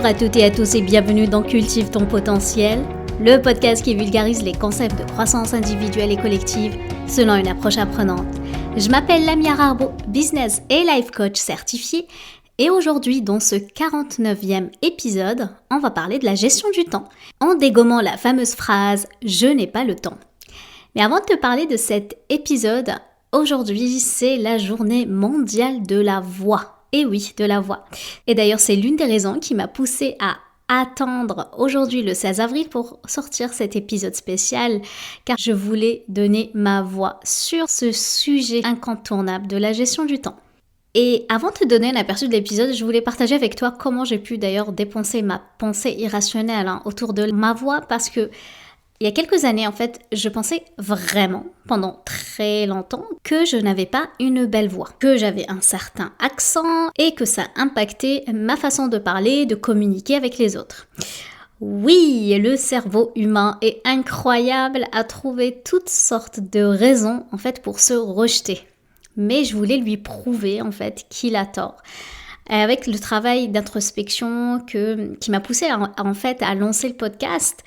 Bonjour à toutes et à tous et bienvenue dans Cultive ton potentiel, le podcast qui vulgarise les concepts de croissance individuelle et collective selon une approche apprenante. Je m'appelle Lamia Rarbo, business et life coach certifiée, et aujourd'hui, dans ce 49e épisode, on va parler de la gestion du temps, en dégommant la fameuse phrase « je n'ai pas le temps ». Mais avant de te parler de cet épisode, aujourd'hui, c'est la journée mondiale de la voix. Et oui, de la voix. Et d'ailleurs, c'est l'une des raisons qui m'a poussée à attendre aujourd'hui le 16 avril pour sortir cet épisode spécial, car je voulais donner ma voix sur ce sujet incontournable de la gestion du temps. Et avant de te donner un aperçu de l'épisode, je voulais partager avec toi comment j'ai pu d'ailleurs dépenser ma pensée irrationnelle autour de ma voix, parce que il y a quelques années, en fait, je pensais vraiment, pendant très longtemps, que je n'avais pas une belle voix, que j'avais un certain accent et que ça impactait ma façon de parler, de communiquer avec les autres. Oui, le cerveau humain est incroyable à trouver toutes sortes de raisons, en fait, pour se rejeter. Mais je voulais lui prouver, en fait, qu'il a tort. Avec le travail d'introspection qui m'a poussée à lancer le podcast.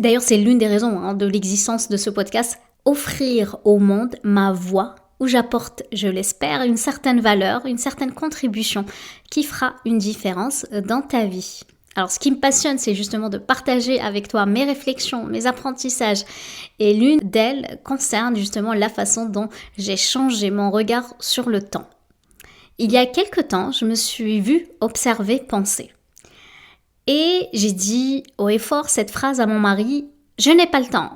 D'ailleurs, c'est l'une des raisons de l'existence de ce podcast, offrir au monde ma voix, où j'apporte, je l'espère, une certaine valeur, une certaine contribution qui fera une différence dans ta vie. Alors, ce qui me passionne, c'est justement de partager avec toi mes réflexions, mes apprentissages. Et l'une d'elles concerne justement la façon dont j'ai changé mon regard sur le temps. Il y a quelque temps, je me suis vue observer, penser. Et j'ai dit haut et fort cette phrase à mon mari, « Je n'ai pas le temps ».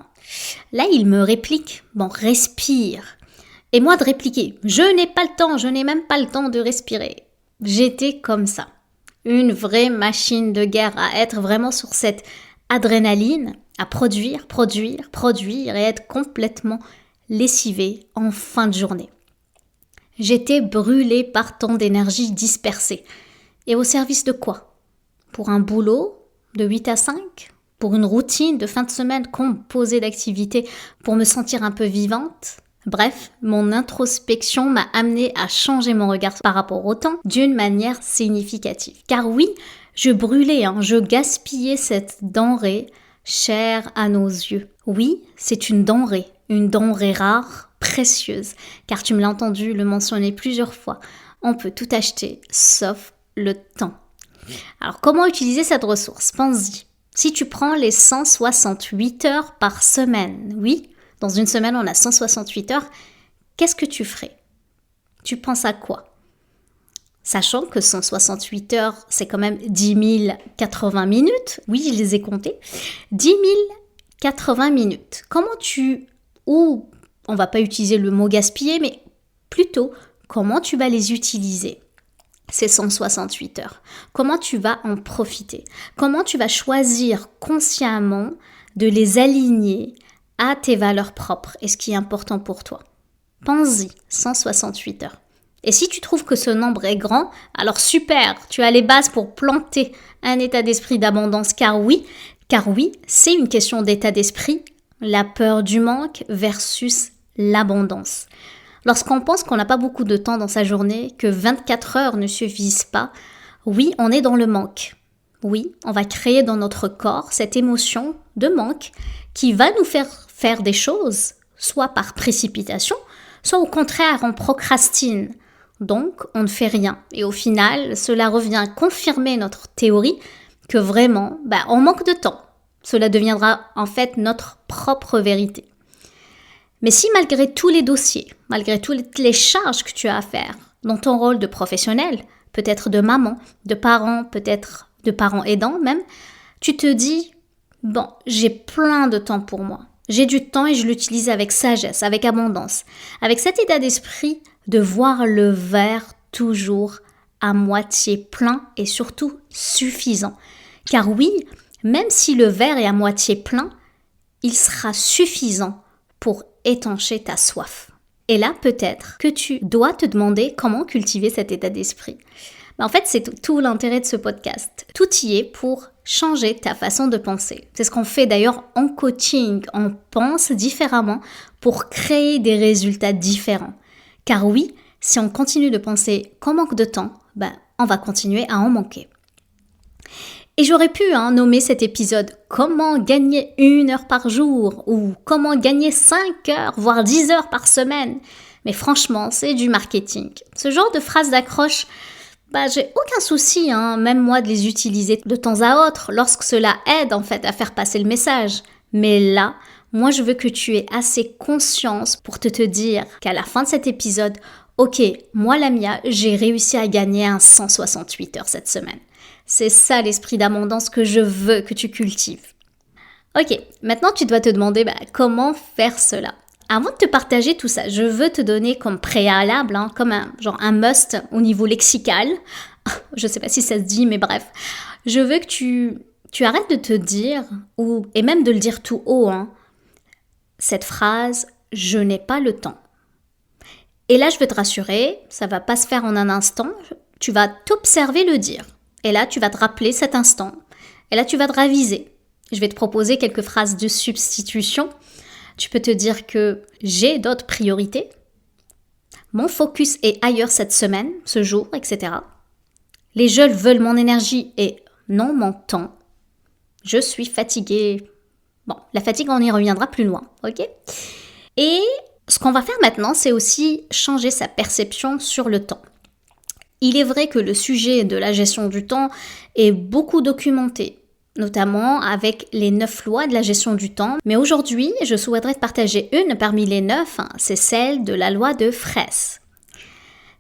Là, il me réplique, « Bon, respire ». Et moi de répliquer, « Je n'ai pas le temps, je n'ai même pas le temps de respirer ». J'étais comme ça, une vraie machine de guerre à être vraiment sur cette adrénaline, à produire et être complètement lessivée en fin de journée. J'étais brûlée par tant d'énergie dispersée. Et au service de quoi ? Pour un boulot de 8 à 5, pour une routine de fin de semaine composée d'activités pour me sentir un peu vivante. Bref, mon introspection m'a amenée à changer mon regard par rapport au temps d'une manière significative. Car oui, je brûlais, je gaspillais cette denrée chère à nos yeux. Oui, c'est une denrée rare, précieuse, car tu me l'as entendu le mentionner plusieurs fois. On peut tout acheter, sauf le temps. Alors, comment utiliser cette ressource ? Pense-y. Si tu prends les 168 heures par semaine, oui, dans une semaine, on a 168 heures, qu'est-ce que tu ferais ? Tu penses à quoi ? Sachant que 168 heures, c'est quand même 10 080 minutes. Oui, je les ai comptées. 10 080 minutes. Ou on va pas utiliser le mot gaspiller, mais plutôt, comment tu vas les utiliser ? Ces 168 heures. Comment tu vas en profiter ? Comment tu vas choisir consciemment de les aligner à tes valeurs propres et ce qui est important pour toi ? Pense-y, 168 heures. Et si tu trouves que ce nombre est grand, alors super, tu as les bases pour planter un état d'esprit d'abondance, car oui, c'est une question d'état d'esprit, la peur du manque versus l'abondance. Lorsqu'on pense qu'on n'a pas beaucoup de temps dans sa journée, que 24 heures ne suffisent pas, oui, on est dans le manque. Oui, on va créer dans notre corps cette émotion de manque qui va nous faire des choses, soit par précipitation, soit au contraire, on procrastine. Donc, on ne fait rien. Et au final, cela revient confirmer notre théorie que vraiment, on manque de temps. Cela deviendra en fait notre propre vérité. Mais si malgré tous les dossiers, malgré toutes les charges que tu as à faire dans ton rôle de professionnel, peut-être de maman, de parent, peut-être de parents aidants même, tu te dis, bon, j'ai plein de temps pour moi. J'ai du temps et je l'utilise avec sagesse, avec abondance, avec cet état d'esprit de voir le verre toujours à moitié plein et surtout suffisant. Car oui, même si le verre est à moitié plein, il sera suffisant pour étancher ta soif. Et là, peut-être que tu dois te demander comment cultiver cet état d'esprit. En fait, c'est tout l'intérêt de ce podcast. Tout y est pour changer ta façon de penser. C'est ce qu'on fait d'ailleurs en coaching. On pense différemment pour créer des résultats différents. Car oui, si on continue de penser qu'on manque de temps, on va continuer à en manquer. Et j'aurais pu nommer cet épisode « Comment gagner 1 heure par jour » ou « Comment gagner 5 heures, voire 10 heures par semaine ». Mais franchement, c'est du marketing. Ce genre de phrases d'accroche, j'ai aucun souci, même moi, de les utiliser de temps à autre lorsque cela aide en fait à faire passer le message. Mais là, moi je veux que tu aies assez conscience pour te dire qu'à la fin de cet épisode, ok, moi Lamia, j'ai réussi à gagner un 168 heures cette semaine. C'est ça l'esprit d'abondance que je veux que tu cultives. Ok, maintenant tu dois te demander comment faire cela. Avant de te partager tout ça, je veux te donner comme préalable, comme un must au niveau lexical. Je sais pas si ça se dit, mais bref. Je veux que tu arrêtes de te dire, et même de le dire tout haut, cette phrase « je n'ai pas le temps ». Et là, je veux te rassurer, ça va pas se faire en un instant, tu vas t'observer le dire. Et là, tu vas te rappeler cet instant. Et là, tu vas te raviser. Je vais te proposer quelques phrases de substitution. Tu peux te dire que j'ai d'autres priorités. Mon focus est ailleurs cette semaine, ce jour, etc. Les jeunes veulent mon énergie et non mon temps. Je suis fatiguée. Bon, la fatigue, on y reviendra plus loin, ok ? Et ce qu'on va faire maintenant, c'est aussi changer sa perception sur le temps. Il est vrai que le sujet de la gestion du temps est beaucoup documenté, notamment avec les 9 lois de la gestion du temps. Mais aujourd'hui, je souhaiterais te partager une parmi les 9, c'est celle de la loi de Fraisse.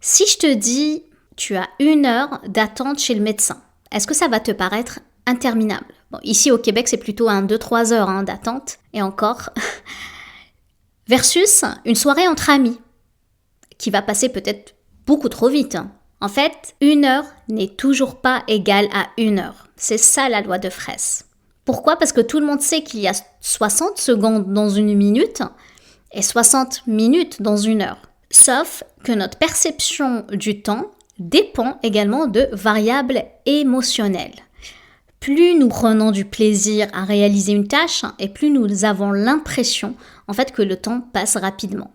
Si je te dis, tu as 1 heure d'attente chez le médecin, est-ce que ça va te paraître interminable ? Bon, ici au Québec, c'est plutôt 2-3 heures d'attente, et encore. Versus une soirée entre amis, qui va passer peut-être beaucoup trop vite. En fait, 1 heure n'est toujours pas égale à 1 heure. C'est ça la loi de Fraisse. Pourquoi ? Parce que tout le monde sait qu'il y a 60 secondes dans 1 minute et 60 minutes dans 1 heure. Sauf que notre perception du temps dépend également de variables émotionnelles. Plus nous prenons du plaisir à réaliser une tâche et plus nous avons l'impression en fait que le temps passe rapidement.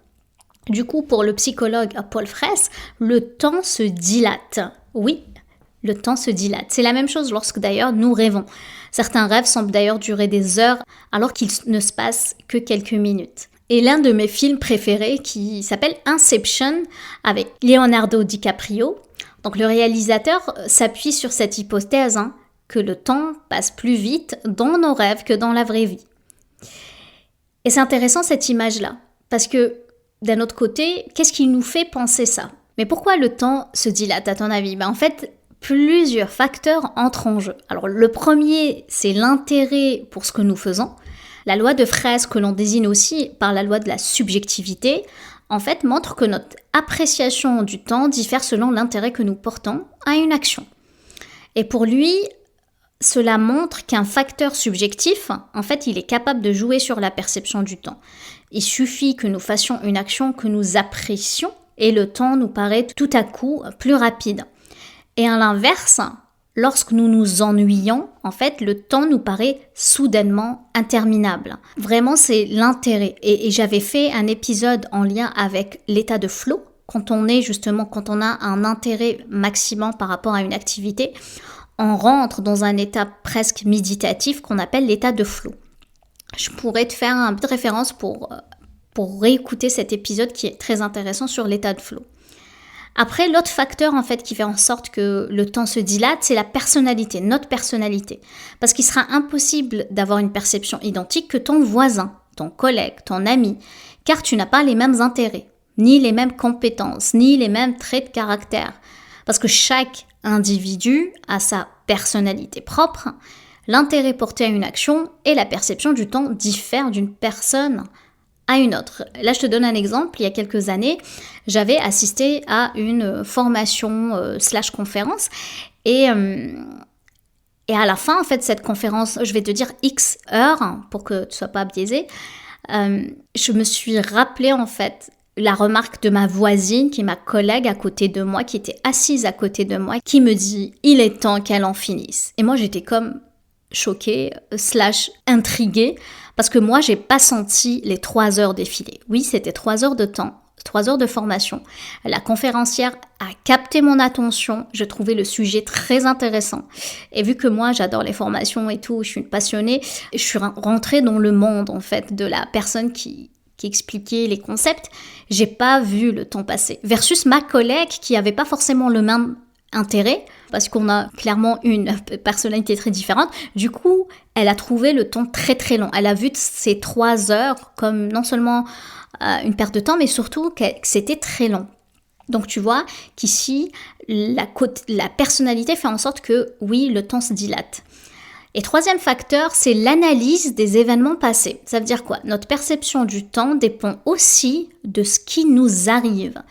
Du coup, pour le psychologue Paul Fraisse, le temps se dilate. Oui, le temps se dilate. C'est la même chose lorsque d'ailleurs nous rêvons. Certains rêves semblent d'ailleurs durer des heures alors qu'il ne se passe que quelques minutes. Et l'un de mes films préférés qui s'appelle Inception avec Leonardo DiCaprio, donc le réalisateur s'appuie sur cette hypothèse que le temps passe plus vite dans nos rêves que dans la vraie vie. Et c'est intéressant cette image-là, parce que d'un autre côté, qu'est-ce qui nous fait penser ça ? Mais pourquoi le temps se dilate à ton avis ? En fait, plusieurs facteurs entrent en jeu. Alors le premier, c'est l'intérêt pour ce que nous faisons. La loi de Fraisse, que l'on désigne aussi par la loi de la subjectivité, en fait montre que notre appréciation du temps diffère selon l'intérêt que nous portons à une action. Et pour lui, cela montre qu'un facteur subjectif, en fait, il est capable de jouer sur la perception du temps. Il suffit que nous fassions une action que nous apprécions et le temps nous paraît tout à coup plus rapide. Et à l'inverse, lorsque nous nous ennuyons, en fait, le temps nous paraît soudainement interminable. Vraiment, c'est l'intérêt. Et j'avais fait un épisode en lien avec l'état de flow. Quand on a un intérêt maximum par rapport à une activité, on rentre dans un état presque méditatif qu'on appelle l'état de flow. Je pourrais te faire une petite référence pour réécouter cet épisode qui est très intéressant sur l'état de flow. Après, l'autre facteur en fait qui fait en sorte que le temps se dilate, c'est la personnalité, notre personnalité. Parce qu'il sera impossible d'avoir une perception identique que ton voisin, ton collègue, ton ami, car tu n'as pas les mêmes intérêts, ni les mêmes compétences, ni les mêmes traits de caractère. Parce que chaque individu a sa personnalité propre, l'intérêt porté à une action et la perception du temps diffèrent d'une personne à une autre. Là, je te donne un exemple. Il y a quelques années, j'avais assisté à une formation /conférence et à la fin, en fait, cette conférence, je vais te dire X heures pour que tu sois pas biaisé, je me suis rappelé en fait la remarque de ma voisine, qui est ma collègue à côté de moi, qui était assise à côté de moi, qui me dit « Il est temps qu'elle en finisse ». Et moi, j'étais comme choquée / intriguée, parce que moi, j'ai pas senti les 3 heures défiler. Oui, c'était 3 heures de temps, 3 heures de formation. La conférencière a capté mon attention. Je trouvais le sujet très intéressant. Et vu que moi, j'adore les formations et tout, je suis une passionnée, je suis rentrée dans le monde, en fait, de la personne qui expliquait les concepts. J'ai pas vu le temps passer. Versus ma collègue qui avait pas forcément le même intérêt, parce qu'on a clairement une personnalité très différente. Du coup, elle a trouvé le temps très très long. Elle a vu ces 3 heures comme non seulement une perte de temps, mais surtout que c'était très long. Donc tu vois qu'ici, la personnalité fait en sorte que oui, le temps se dilate. Et 3e facteur, c'est l'analyse des événements passés. Ça veut dire quoi? Notre perception du temps dépend aussi de ce qui nous arrive.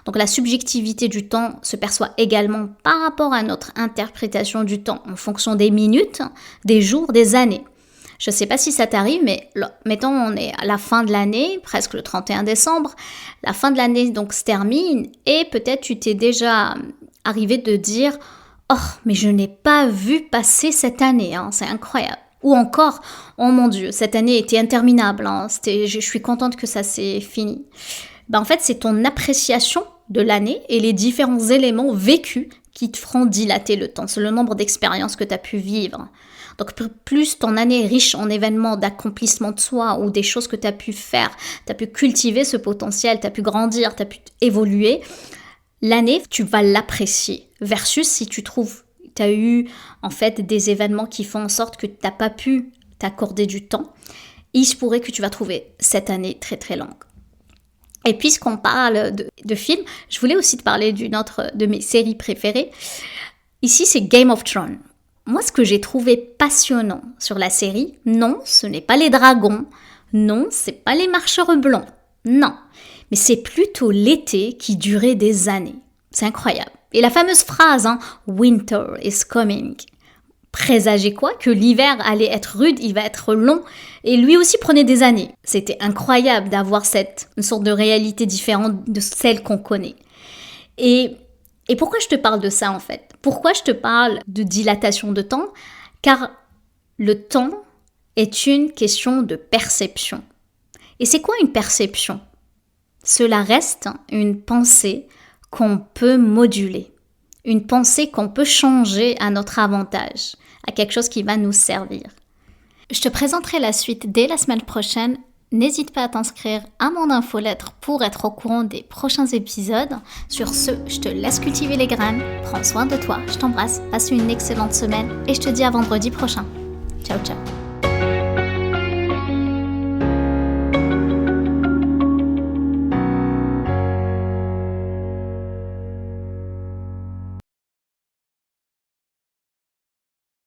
Donc la subjectivité du temps se perçoit également par rapport à notre interprétation du temps en fonction des minutes, des jours, des années. Je ne sais pas si ça t'arrive, mais mettons on est à la fin de l'année, presque le 31 décembre, la fin de l'année donc se termine et peut-être tu t'es déjà arrivé de dire « Oh, mais je n'ai pas vu passer cette année, hein, c'est incroyable ». Ou encore « Oh mon Dieu, cette année était interminable, hein, je suis contente que ça s'est fini ». En fait, c'est ton appréciation de l'année et les différents éléments vécus qui te feront dilater le temps. C'est le nombre d'expériences que tu as pu vivre. Donc, plus ton année est riche en événements d'accomplissement de soi ou des choses que tu as pu faire, tu as pu cultiver ce potentiel, tu as pu grandir, tu as pu évoluer, l'année, tu vas l'apprécier. Versus si tu trouves, tu as eu en fait des événements qui font en sorte que tu n'as pas pu t'accorder du temps, il se pourrait que tu vas trouver cette année très très longue. Et puisqu'on parle de films, je voulais aussi te parler d'une autre de mes séries préférées. Ici, c'est Game of Thrones. Moi, ce que j'ai trouvé passionnant sur la série, non, ce n'est pas les dragons, non, c'est pas les marcheurs blancs, non. Mais c'est plutôt l'été qui durait des années. C'est incroyable. Et la fameuse phrase, « Winter is coming », présageait quoi? Que l'hiver allait être rude, il va être long, et lui aussi prenait des années. C'était incroyable d'avoir une sorte de réalité différente de celle qu'on connaît. Et pourquoi je te parle de ça en fait? Pourquoi je te parle de dilatation de temps? Car le temps est une question de perception. Et c'est quoi une perception? Cela reste une pensée qu'on peut moduler. Une pensée qu'on peut changer à notre avantage, à quelque chose qui va nous servir. Je te présenterai la suite dès la semaine prochaine. N'hésite pas à t'inscrire à mon infolettre pour être au courant des prochains épisodes. Sur ce, je te laisse cultiver les graines. Prends soin de toi, je t'embrasse, passe une excellente semaine et je te dis à vendredi prochain. Ciao, ciao.